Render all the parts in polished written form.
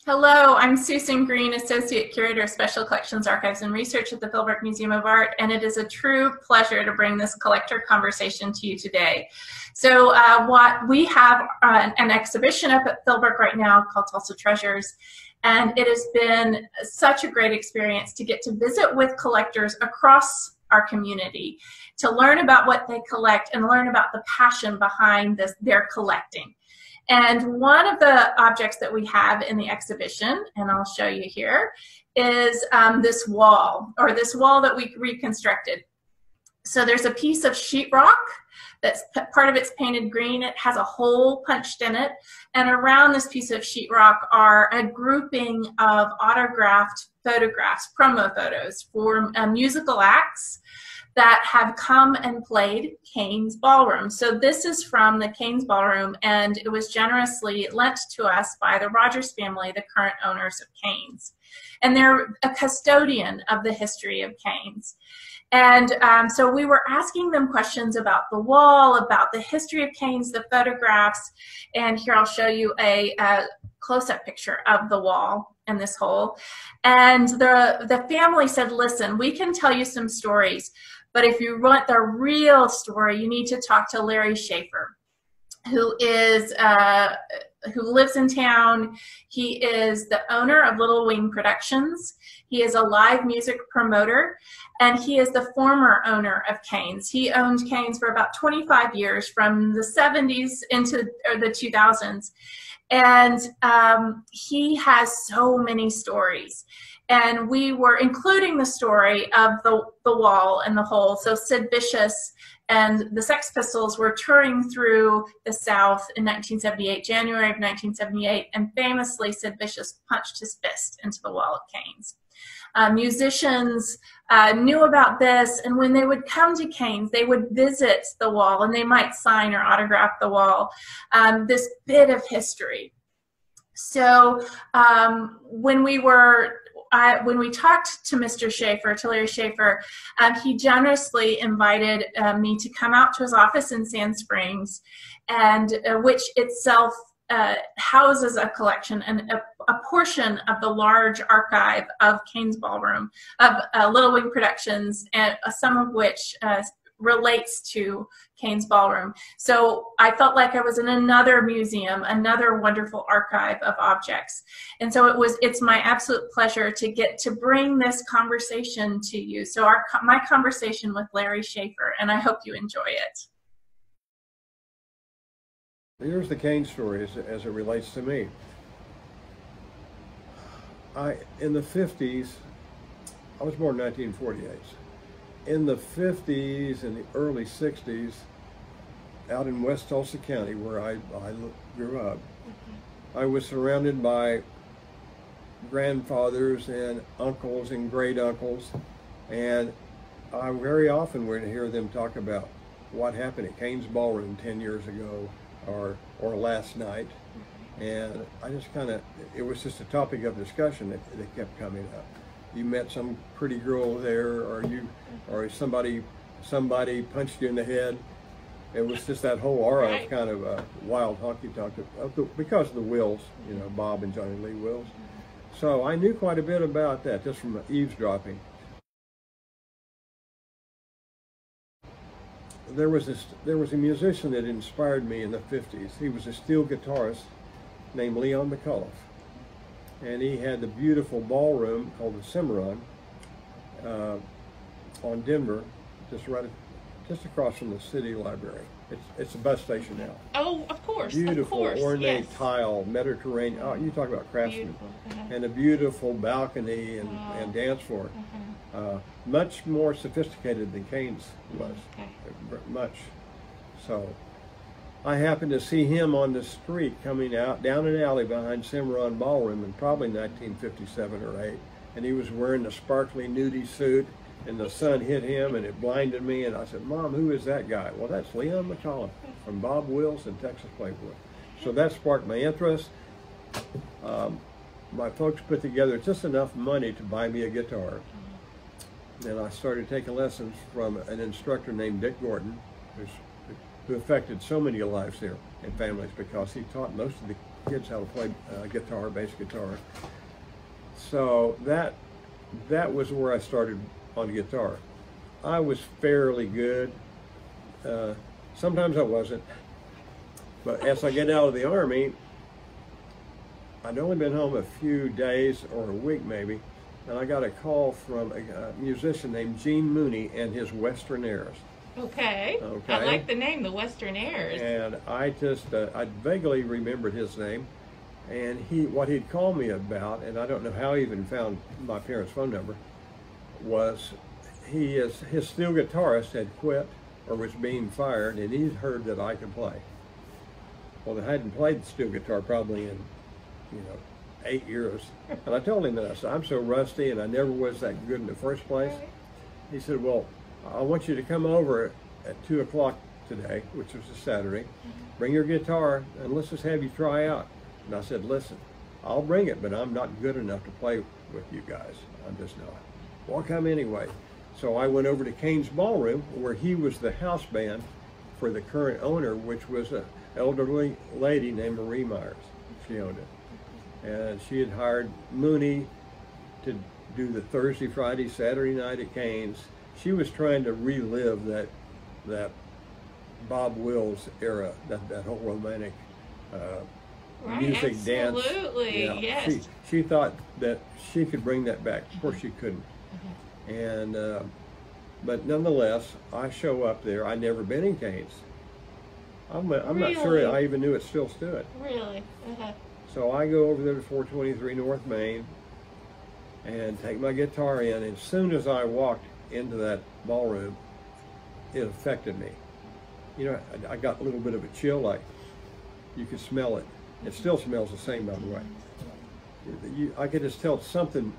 Hello, I'm Susan Green, Associate Curator of Special Collections, Archives, and Research at the Philbrook Museum of Art, and it is a true pleasure to bring this collector conversation to you today. So what we have an exhibition up at Philbrook right now called Tulsa Treasures, and it has been such a great experience to get to visit with collectors across our community, to learn about what they collect and learn about the passion behind their collecting. And one of the objects that we have in the exhibition, and I'll show you here, is this wall that we reconstructed. So there's a piece of sheetrock that's part of it's painted green. It has a hole punched in it. And around this piece of sheetrock are a grouping of autographed photographs, promo photos for musical acts that have come and played Cain's Ballroom. So this is from the Cain's Ballroom, and it was generously lent to us by the Rogers family, the current owners of Cain's. And they're a custodian of the history of Cain's. And so we were asking them questions about the wall, about the history of Cain's, the photographs, and here I'll show you a close-up picture of the wall and this hole. And the family said, listen, we can tell you some stories, but if you want the real story, you need to talk to Larry Shaeffer, who lives in town. He is the owner of Little Wing Productions. He is a live music promoter, and he is the former owner of Cain's. He owned Cain's for about 25 years, from the 70s into the 2000s. And he has so many stories. And we were including the story of the wall and the hole. So Sid Vicious and the Sex Pistols were touring through the South in 1978, January of 1978, and famously Sid Vicious punched his fist into the wall of Cain's. Musicians knew about this, and when they would come to Cain's, they would visit the wall, and they might sign or autograph the wall, this bit of history. So when we talked to Mr. Shaeffer, to Larry Shaeffer, he generously invited me to come out to his office in Sand Springs, and which itself houses a collection and a portion of the large archive of Cain's Ballroom, of Little Wing Productions, and some of which relates to Cain's Ballroom. So I felt like I was in another museum, another wonderful archive of objects. And so it's my absolute pleasure to get to bring this conversation to you. So my conversation with Larry Shaeffer, and I hope you enjoy it. Here's the Cain story as it relates to me. In the 50s, I was born in 1948. In the 50s and the early 60s, out in West Tulsa County, where I grew up, I was surrounded by grandfathers and uncles and great uncles, and I very often would hear them talk about what happened at Cain's Ballroom 10 years ago or last night. And I just it was just a topic of discussion that kept coming up. You met some pretty girl there, or somebody punched you in the head. It was just that whole aura of kind of wild honky-tonk because of the Wills, you know, Bob and Johnny Lee Wills. So I knew quite a bit about that just from eavesdropping. There was a musician that inspired me in the 50s. He was a steel guitarist named Leon McCullough. And he had the beautiful ballroom called the Cimarron on Denver, just across from the city library. It's a bus station now. Oh, of course. Beautiful, ornate yes. Tile, Mediterranean. Oh, you talk about craftsmen. And a beautiful balcony and dance floor. Much more sophisticated than Cain's was. Much. So I happened to see him on the street coming out down an alley behind Cimarron Ballroom in probably 1957 or 8, and he was wearing a sparkly nudie suit, and the sun hit him and it blinded me, and I said, Mom, who is that guy? Well, that's Leon McCullough from Bob Wills and Texas Playboy. So that sparked my interest. My folks put together just enough money to buy me a guitar, and I started taking lessons from an instructor named Dick Gordon, who's who affected so many lives here and families because he taught most of the kids how to play guitar, bass guitar. So that was where I started on guitar. I was fairly good. Sometimes I wasn't. But as I get out of the Army, I'd only been home a few days or a week maybe, and I got a call from a musician named Gene Mooney and his Western Airs. Okay. I like the name, the Western Airs. And I just, I vaguely remembered his name, and what he'd called me about, and I don't know how he even found my parents' phone number, was his steel guitarist had quit or was being fired, and he'd heard that I could play. Well, I hadn't played the steel guitar probably in, 8 years. And I told him that. I said, I'm so rusty and I never was that good in the first place. He said, well, I want you to come over at 2 o'clock today, which was a Saturday. Bring your guitar and let's just have you try out. And I said, listen, I'll bring it, but I'm not good enough to play with you guys. I'm just not. Well, I'll come anyway. So I went over to Cain's Ballroom, where he was the house band for the current owner, which was an elderly lady named Marie Myers. She owned it. And she had hired Mooney to do the Thursday, Friday, Saturday night at Cain's. She was trying to relive that Bob Wills era, that whole romantic music, dance. Absolutely, yeah. Yes. She thought that she could bring that back. Of course she couldn't. And but nonetheless, I show up there. I'd never been in Cain's. I'm not sure I even knew it still stood. Really? So I go over there to 423 North Main and take my guitar in. And as soon as I walked into that ballroom, it affected me. I got a little bit of a chill, like you could smell it. It still smells the same, by the way. I could just tell something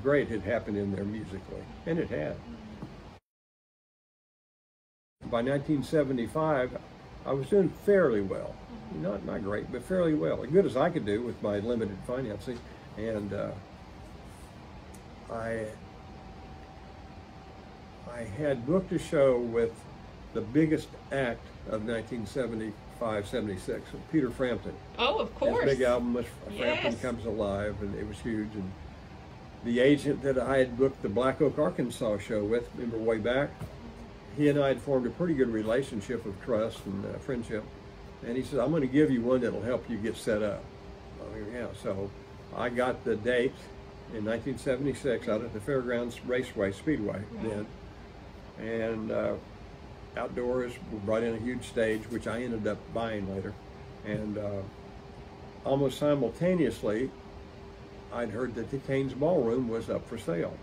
great had happened in there musically, and it had. By 1975, I was doing fairly well. Not great, but fairly well. As good as I could do with my limited financing. And I had booked a show with the biggest act of 1975-76, Peter Frampton. Oh, of course. His big album was Frampton Comes Alive, and it was huge. And the agent that I had booked the Black Oak, Arkansas show with, remember way back, he and I had formed a pretty good relationship of trust and friendship. And he said, I'm going to give you one that'll help you get set up. Yeah, so I got the date in 1976 out at the Fairgrounds Raceway Speedway then. And outdoors, we brought in a huge stage, which I ended up buying later. And almost simultaneously, I'd heard that the Cain's Ballroom was up for sale.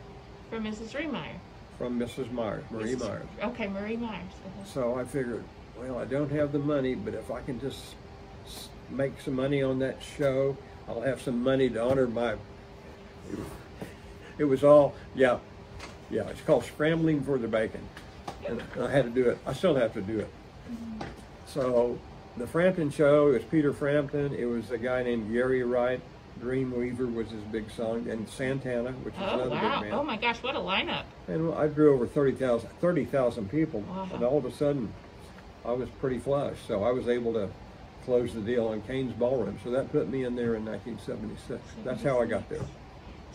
From Mrs. Remeyer. From Mrs. Myers, Marie Myers. Okay, Marie Myers. So I figured, well, I don't have the money, but if I can just make some money on that show, I'll have some money to honor my... It was all, yeah, it's called Scrambling for the Bacon. And I had to do it. I still have to do it. So the Frampton show, it was Peter Frampton. It was a guy named Gary Wright. Dreamweaver was his big song, and Santana, which is another big band. Oh my gosh, what a lineup. And I drew over 30,000 people, and all of a sudden I was pretty flush. So I was able to close the deal on Cain's Ballroom. So that put me in there in 1976. That's how I got there.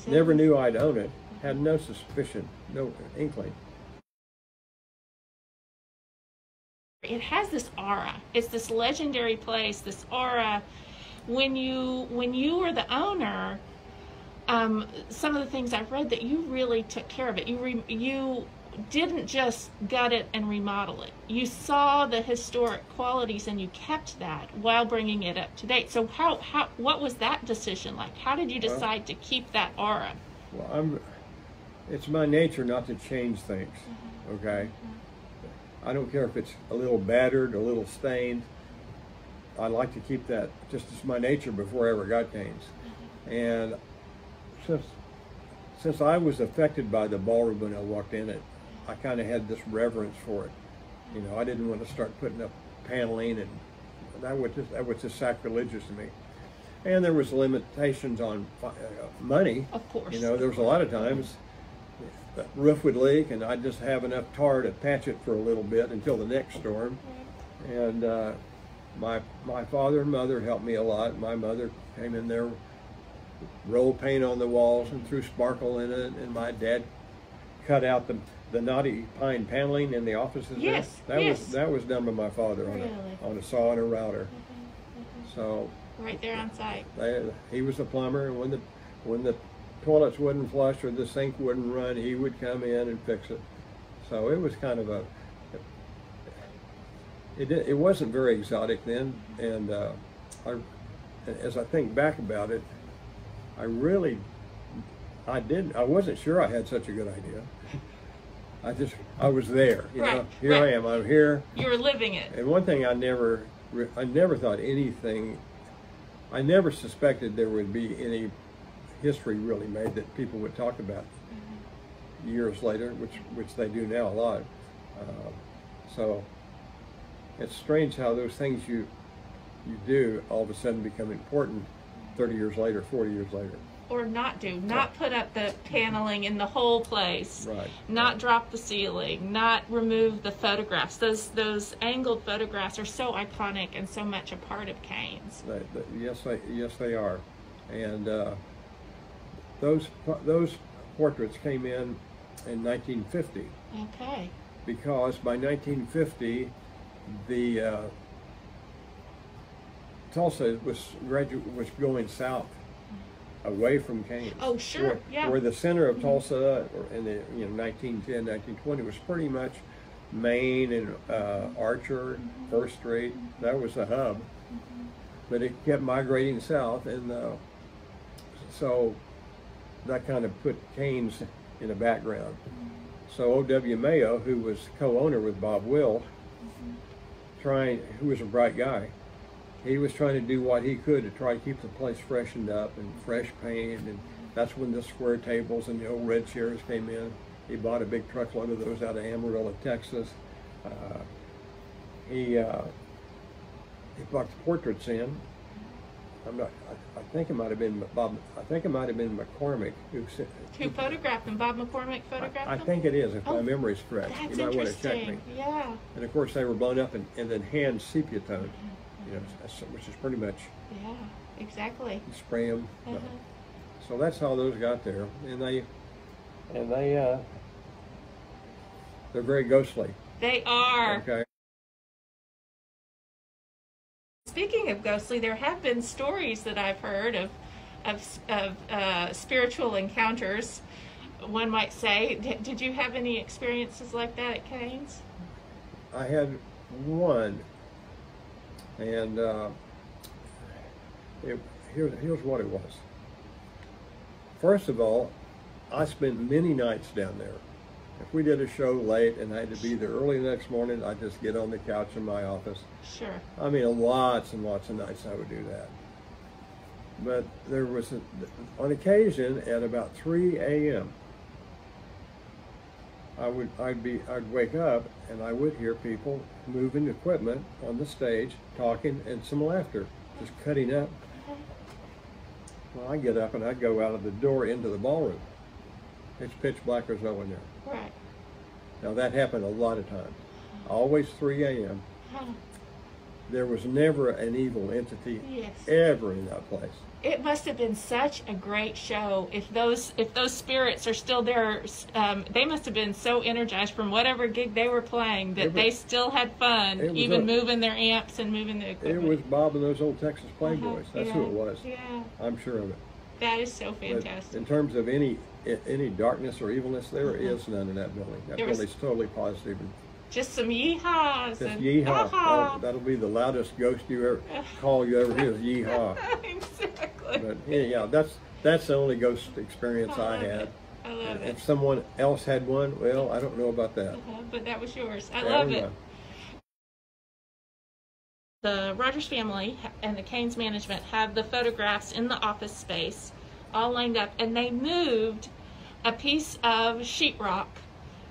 Never knew I'd own it. Had no suspicion, no inkling. It has this aura. It's this legendary place, this aura. When you were the owner, some of the things I've read that you really took care of it. You didn't just gut it and remodel it. You saw the historic qualities and you kept that while bringing it up to date. So what was that decision like? How did you decide to keep that aura? Well, it's my nature not to change things, okay? I don't care if it's a little battered, a little stained. I like to keep that just as my nature before I ever got Cain's. And since I was affected by the ballroom when I walked in it, I kind of had this reverence for it. I didn't want to start putting up paneling, and that was just sacrilegious to me. And there was limitations on money. Of course. There was a lot of times the roof would leak, and I'd just have enough tar to patch it for a little bit until the next storm. And my father and mother helped me a lot. My mother came in there, rolled paint on the walls and threw sparkle in it, and my dad cut out the knotty pine paneling in the offices. Yes, that was done by my father on a saw and a router. So right there on site. He was a plumber, and when the toilets wouldn't flush or the sink wouldn't run, he would come in and fix it. So it was kind of it wasn't very exotic then, and as I think back about it, I wasn't sure I had such a good idea. I was there, you know. Here I am. I'm here. You were living it. And one thing I never thought anything. I never suspected there would be any history really made that people would talk about years later, which they do now a lot. So it's strange how those things you do all of a sudden become important 30 years later, 40 years later. Or not do, not put up the paneling in the whole place, not drop the ceiling, not remove the photographs. Those angled photographs are so iconic and so much a part of Cain's. Yes, they are. And those portraits came in 1950. Okay. Because by 1950, the Tulsa was going south, away from Cain. Oh, sure, Where the center of Tulsa in the 1910, 1920 was pretty much Main and Archer, First Street. That was the hub. But it kept migrating south, and so that kind of put Cain's in the background. So O.W. Mayo, who was co-owner with Bob Will, who was a bright guy, he was trying to do what he could to try to keep the place freshened up and fresh paint, and that's when the square tables and the old red chairs came in. He bought a big truckload of those out of Amarillo, Texas. He brought the portraits in. I think it might have been Bob. I think it might have been McCormick who photographed them. Bob McCormick photographed them. I think it is, if my memory is correct. That's you might want to check me. Yeah. And of course, they were blown up and then hand sepia toned. Which is pretty much. Yeah, exactly. You spray them. So that's how those got there, and they're very ghostly. They are. Okay. Speaking of ghostly, there have been stories that I've heard of spiritual encounters, one might say. Did you have any experiences like that at Cain's? I had one. And here's what it was. First of all, I spent many nights down there. If we did a show late and I had to be there early the next morning, I'd just get on the couch in my office. Sure. I mean, lots and lots of nights I would do that. But there was, on occasion, at about 3 a.m., I'd wake up and I would hear people moving equipment on the stage, talking, and some laughter, just cutting up. Well, I'd get up and I'd go out of the door into the ballroom. It's pitch black, there's no one there. Right. Now that happened a lot of times. Always 3 a.m. There was never an evil entity ever in that place. It must have been such a great show. If those spirits are still there, they must have been so energized from whatever gig they were playing that they still had fun, even moving their amps and moving the equipment. It was Bob and those old Texas Playboys. That's who it was. Yeah. I'm sure of it. That is so fantastic. But in terms of any darkness or evilness, there is none in that building. That building's totally positive. Just some yeehaws. Just yeehaw. That'll be the loudest ghost call you ever hear is yeehaw. Exactly. But yeah, that's the only ghost experience I had. I love it. If someone else had one, well, I don't know about that. But that was yours. I love it. The Rogers family and the Cain's management have the photographs in the office space all lined up, and they moved a piece of sheetrock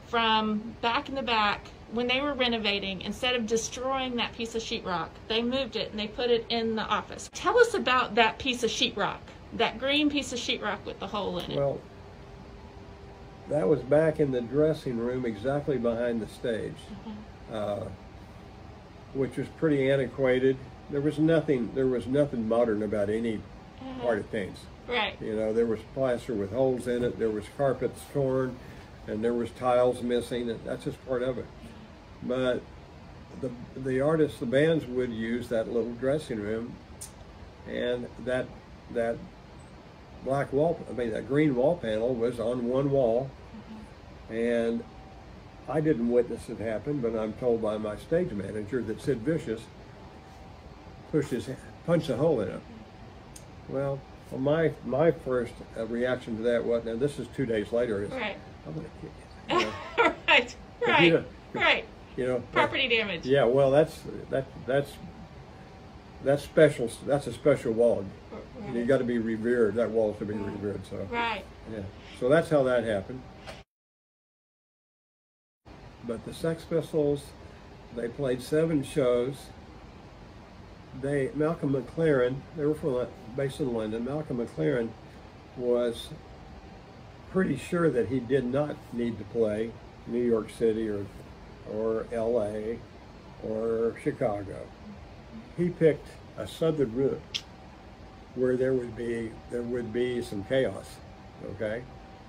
from back in the back when they were renovating. Instead of destroying that piece of sheetrock, they moved it and they put it in the office. Tell us about that piece of sheetrock, that green piece of sheetrock with the hole in it. Well, that was back in the dressing room exactly behind the stage, which was pretty antiquated. There was nothing modern about any part of Cain's. Right. You know, there was plaster with holes in it, there was carpets torn, and there was tiles missing, and that's just part of it. But the artists, the bands would use that little dressing room, and that black wall, that green wall panel was on one wall, and I didn't witness it happen, but I'm told by my stage manager that Sid Vicious punched a hole in it. Well, my first reaction to that was, now this is 2 days later, is right. I'm going to kick you. Right. You know, property damage. Yeah, well, that's special. That's a special wall. Right. You got to be revered. That wall's to be revered. So right. Yeah. So that's how that happened. But the Sex Pistols, they played 7 shows. Malcolm McLaren, they were based in London. Malcolm McLaren was pretty sure that he did not need to play New York City or LA or Chicago. He picked a southern route where there would be some chaos, okay?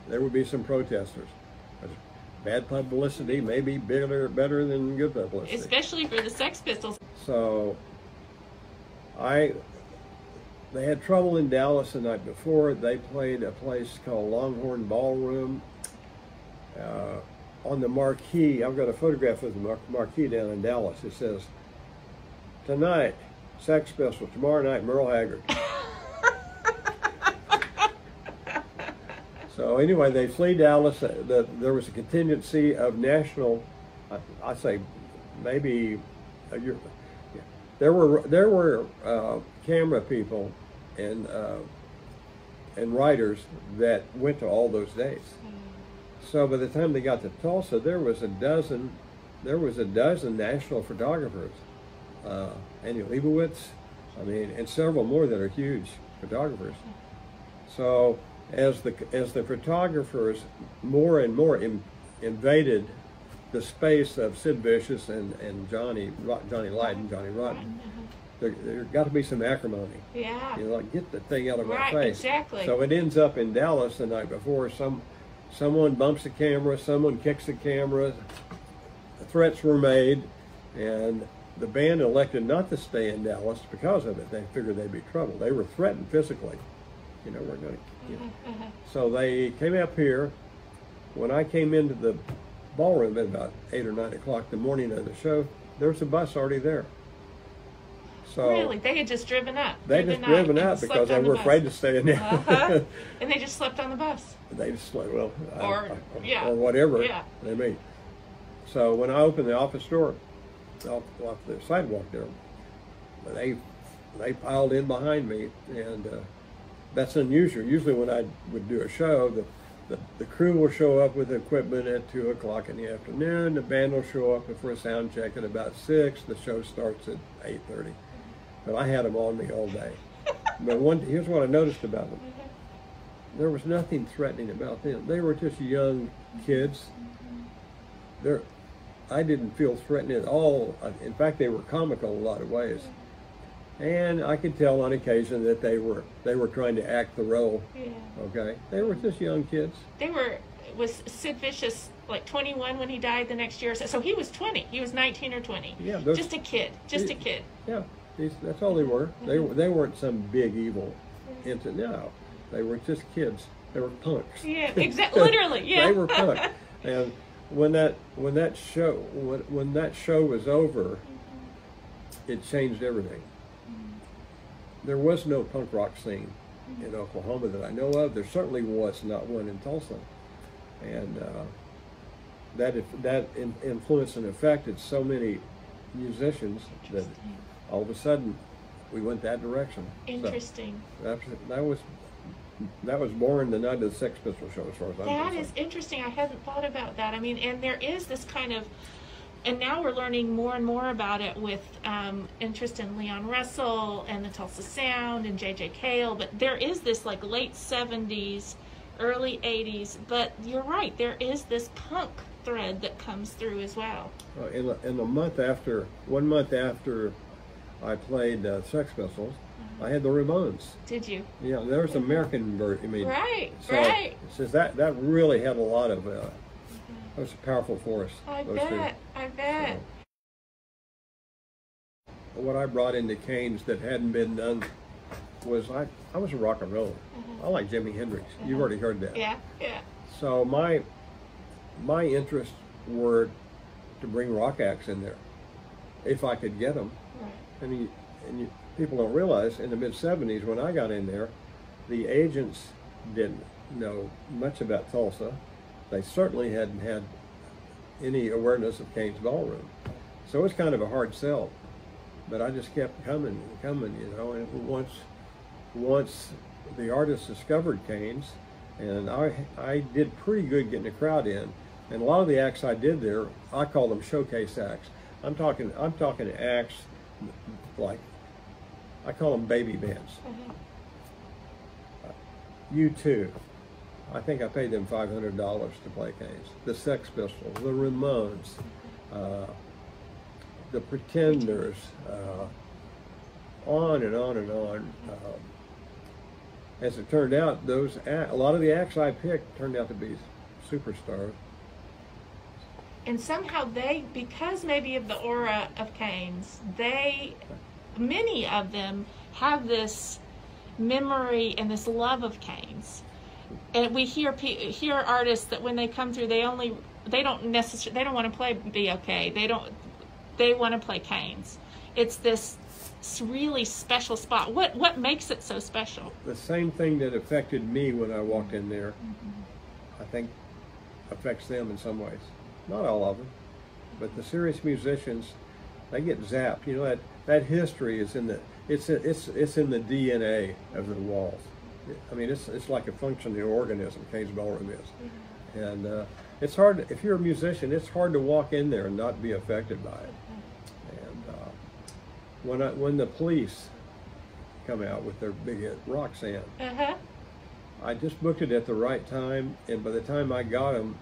There would be some protesters. Bad publicity may be better than good publicity. Especially for the Sex Pistols. So they had trouble in Dallas the night before. They played a place called Longhorn Ballroom. On the marquee, I've got a photograph of the marquee down in Dallas. It says, "Tonight, Sex Pistols. Tomorrow night, Merle Haggard." So anyway, they flee Dallas. There was a contingency of national, I say, maybe a year. There were camera people and writers that went to all those days. So by the time they got to Tulsa, there was a dozen national photographers, Annie Leibovitz, and several more that are huge photographers. So as the photographers more and more invaded the space of Sid Vicious and Johnny Lydon, Johnny Rotten, there got to be some acrimony. Yeah. You know, like, get the thing out of my face. Right, exactly. So it ends up in Dallas the night before. Someone bumps the camera, someone kicks the camera, threats were made, and the band elected not to stay in Dallas because of it. They figured they'd be trouble. They were threatened physically. You know, we're going to. So they came up here. When I came into the ballroom at about 8 or 9 o'clock the morning of the show, there was a bus already there. So really? They had just driven up? They just driven up because they were afraid to stay in there. And they just slept on the bus? They just slept, well, or whatever they mean. So when I opened the office door, off the sidewalk there, they piled in behind me, and that's unusual. Usually when I would do a show, the crew will show up with equipment at 2 o'clock in the afternoon. The band will show up for a sound check at about 6. The show starts at 8:30. But I had them on me all day. But here's what I noticed about them. There was nothing threatening about them. They were just young kids. I didn't feel threatened at all. In fact, they were comical in a lot of ways. And I could tell on occasion that they were trying to act the role. Yeah. Okay, they were just young kids. Was Sid Vicious like 21 when he died the next year? So he was 20. He was 19 or 20. Yeah, just a kid. A kid. Yeah, that's all they were. They weren't some big evil entity. No, they were just kids. They were punks. Yeah, exactly. Literally. Yeah. They were punks. And when that show was over, it changed everything. There was no punk rock scene in Oklahoma that I know of. There certainly was not one in Tulsa, and that influenced and affected so many musicians that all of a sudden we went that direction. Interesting. So that was born the night of the Sex Pistols show, as far as I'm concerned. That is interesting. I hadn't thought about that. I mean, and there is this kind of. And now we're learning more and more about it with interest in Leon Russell and the Tulsa Sound and J.J. Cale. But there is this like late 70s, early 80s, but you're right, there is this punk thread that comes through as well. In the month after, 1 month after I played Sex Pistols, I had the Ramones. Did you? Yeah, there was American version. I mean, right, so right. Since that really had a lot of, that was a powerful force. I bet. So, what I brought into Cain's that hadn't been done was I was a rock and roller. I like Jimi Hendrix. You've already heard that. Yeah, yeah. So my interests were to bring rock acts in there, if I could get them. Right. And people don't realize in the mid-'70s when I got in there, the agents didn't know much about Tulsa. They certainly hadn't had any awareness of Cain's Ballroom. So it was kind of a hard sell. But I just kept coming and coming, you know, and once the artists discovered Cain's, and I did pretty good getting the crowd in. And a lot of the acts I did there, I call them showcase acts. I'm talking acts like, I call them baby bands. U2, I think I paid them $500 to play Cain's. The Sex Pistols, the Ramones, the Pretenders, on and on and on. As it turned out, a lot of the acts I picked turned out to be superstars. And somehow because maybe of the aura of Cain's, many of them have this memory and this love of Cain's. And we hear artists that when they come through, they don't want to play BOK. They want to play Cain's. It's this really special spot. What makes it so special? The same thing that affected me when I walked in there, I think affects them in some ways. Not all of them, but the serious musicians, they get zapped. You know, that history is in the DNA of the walls. I mean, it's like a functioning organism. Cain's Ballroom is, and it's hard if you're a musician. It's hard to walk in there and not be affected by it. And when the Police come out with their big hit Roxanne, I just booked it at the right time, and by the time I got them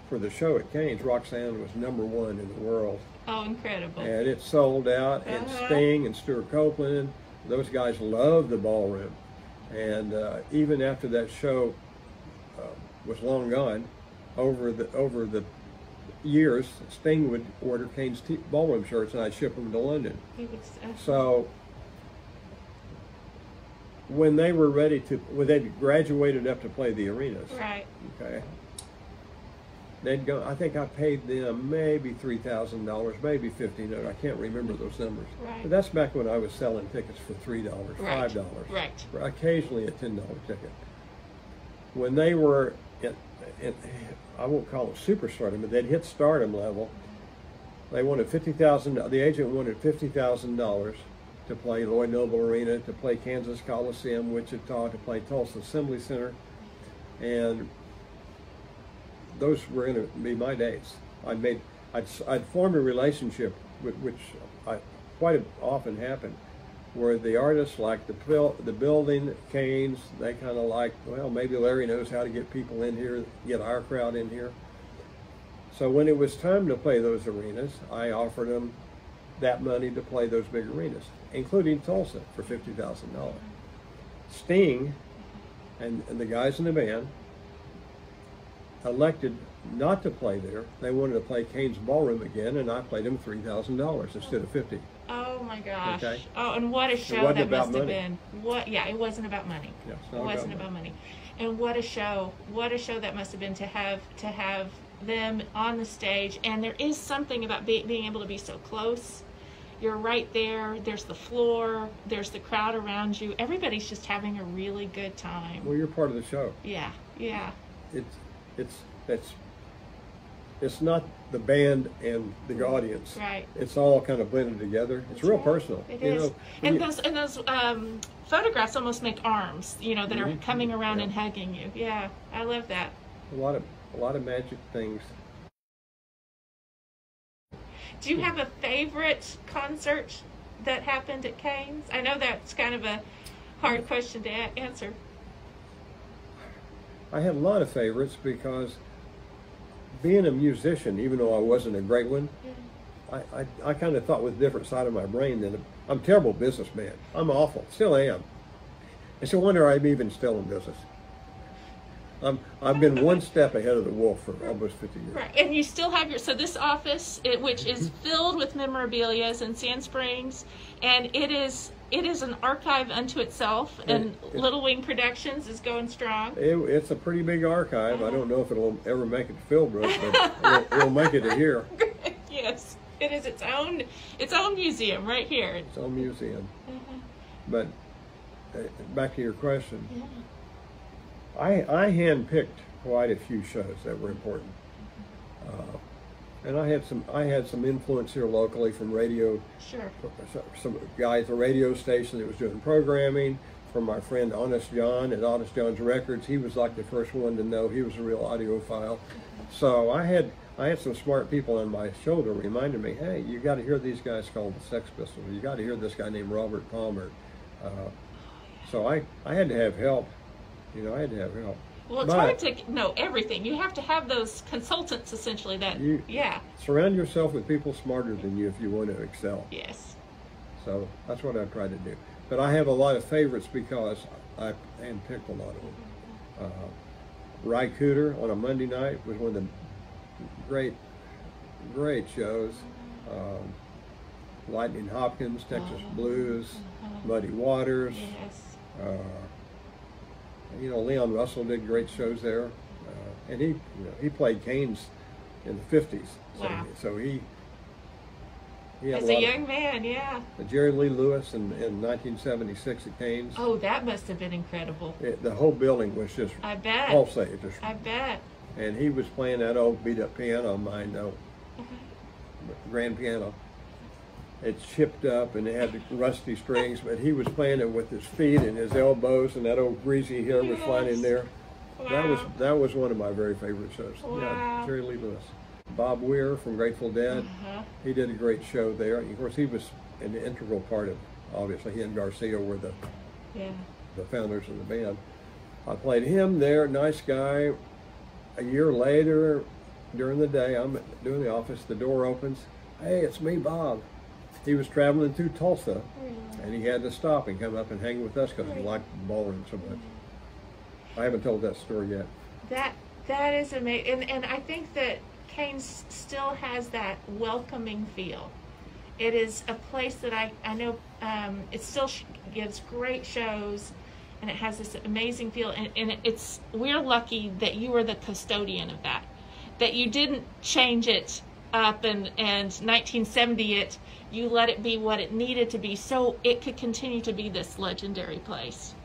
for the show at Cain's, Roxanne was #1 in the world. Oh, incredible! And it sold out. And Sting and Stuart Copeland, those guys loved the Ballroom. And even after that show was long gone, over the years, Sting would order Cain's Ballroom shirts, and I'd ship them to London. So when they were when they'd graduated up to play the arenas, right? Okay, they'd go. I think I paid them maybe $3,000, maybe $1,500. I can't remember those numbers. Right. But that's back when I was selling tickets for $3, right. $5, right? Occasionally a $10 ticket. When they were I won't call it superstardom, but they'd hit stardom level. They wanted $50,000. The agent wanted $50,000 to play Lloyd Noble Arena, to play Kansas Coliseum, Wichita, to play Tulsa Assembly Center, and those were going to be my dates. I'd formed a relationship which quite often happened, where the artists liked the building, Cain's. They kind of liked, well, maybe Larry knows how to get people in here, get our crowd in here. So when it was time to play those arenas, I offered them that money to play those big arenas, including Tulsa for $50,000. Sting and the guys in the band elected not to play there. They wanted to play Cain's Ballroom again, and I played them $3,000 instead of $50,000. Oh my gosh! Okay. Oh, and what a show that must have been! Yeah, it wasn't about money. Yeah, it wasn't about money. And what a show! What a show that must have been to have them on the stage. And there is something about being able to be so close. You're right there. There's the floor. There's the crowd around you. Everybody's just having a really good time. Well, you're part of the show. Yeah, yeah. It's not the band and the audience. Right. It's all kind of blended together. It's real personal. It is. And those photographs almost make arms, that are coming around and hugging you. Yeah, I love that. A lot of magic things. Do you have a favorite concert that happened at Cain's? I know that's kind of a hard question to answer. I had a lot of favorites because being a musician, even though I wasn't a great one, I kind of thought with a different side of my brain that I'm a terrible businessman. I'm awful, still am. It's a wonder I'm even still in business. I've been one step ahead of the wolf for almost 50 years. Right, and you still have so this office, which is filled with memorabilia, is in Sand Springs, and it is an archive unto itself. And Little Wing Productions is going strong. It's a pretty big archive. I don't know if it'll ever make it to Philbrook, but it'll make it to here. Yes, it is its own museum right here. Its own museum. But back to your question. Yeah. I handpicked quite a few shows that were important, and I had some influence here locally from radio. Sure. Some guy at the radio station that was doing programming. From my friend Honest John at Honest John's Records. He was like the first one to know he was a real audiophile. So I had some smart people on my shoulder reminding me, hey, you got to hear these guys called the Sex Pistols. You got to hear this guy named Robert Palmer. So I had to have help. I had to have help. Well, it's hard to know everything. You have to have those consultants, essentially, surround yourself with people smarter than you if you want to excel. Yes. So that's what I try to do. But I have a lot of favorites because I handpicked a lot of them. Ry Cooter on a Monday night was one of the great shows. Lightning Hopkins, Texas Blues, Muddy Waters. Yes. Leon Russell did great shows there, and he played Cain's in the 50s. Wow. So he had as a young man, yeah. Jerry Lee Lewis in 1976 at Cain's. Oh, that must have been incredible. The whole building was just I bet. pulsated. I bet. And he was playing that old beat-up piano, mine grand piano. It's chipped up and it had rusty strings, but he was playing it with his feet and his elbows, and that old greasy hair was flying in there. Wow. That was one of my very favorite shows. Wow. Yeah, Jerry Lee Lewis. Bob Weir from Grateful Dead. He did a great show there. Of course, he was an integral part of, obviously, he and Garcia were the founders of the band. I played him there, nice guy. A year later, during the day, I'm doing the office, the door opens. Hey, it's me, Bob. He was traveling through Tulsa, and he had to stop and come up and hang with us because he liked the Ballroom so much. I haven't told that story yet. That is amazing, and I think that Cain still has that welcoming feel. It is a place that I know it still gives great shows, and it has this amazing feel. And we're lucky that you were the custodian of that you didn't change it up and 1970 it. You let it be what it needed to be, so it could continue to be this legendary place.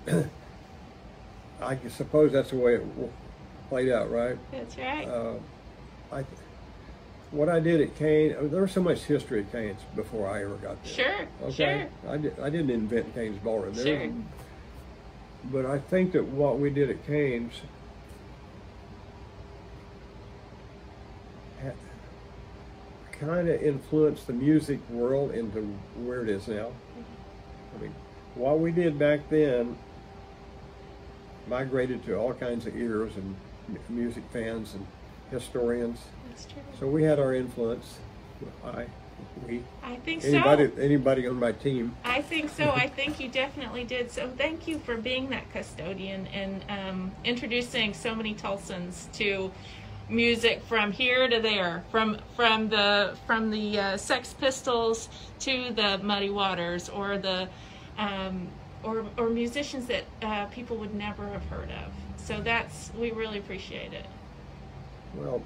Well, I suppose that's the way it played out, right? That's right. What I did at Cain, there was so much history at Cain's before I ever got there. Sure, okay? sure. I didn't invent Cain's Ballroom. Sure. But I think that what we did at Cain's kind of influenced the music world into where it is now. I mean, what we did back then migrated to all kinds of ears and music fans and historians. That's true. So we had our influence. I think Anybody on my team. I think so. I think you definitely did. So thank you for being that custodian and introducing so many Tulsans to music from here to there, from the Sex Pistols to the Muddy Waters, or the or musicians that people would never have heard of. So we really appreciate it. Well,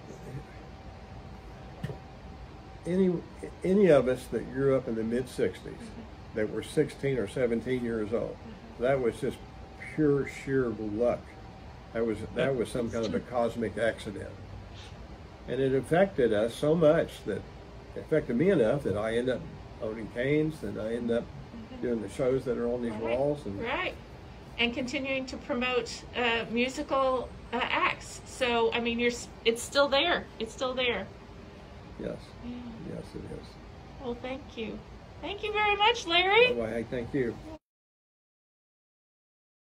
any of us that grew up in the mid-60s that were 16 or 17 years old, that was just pure sheer luck. That was some kind of a cosmic accident. And it affected us so much that it affected me enough that I ended up owning Cain's, and I ended up doing the shows that are on these walls. And continuing to promote musical acts. So, I mean, it's still there. It's still there. Yes. Yeah. Yes, it is. Well, thank you. Thank you very much, Larry. Well, hey, thank you.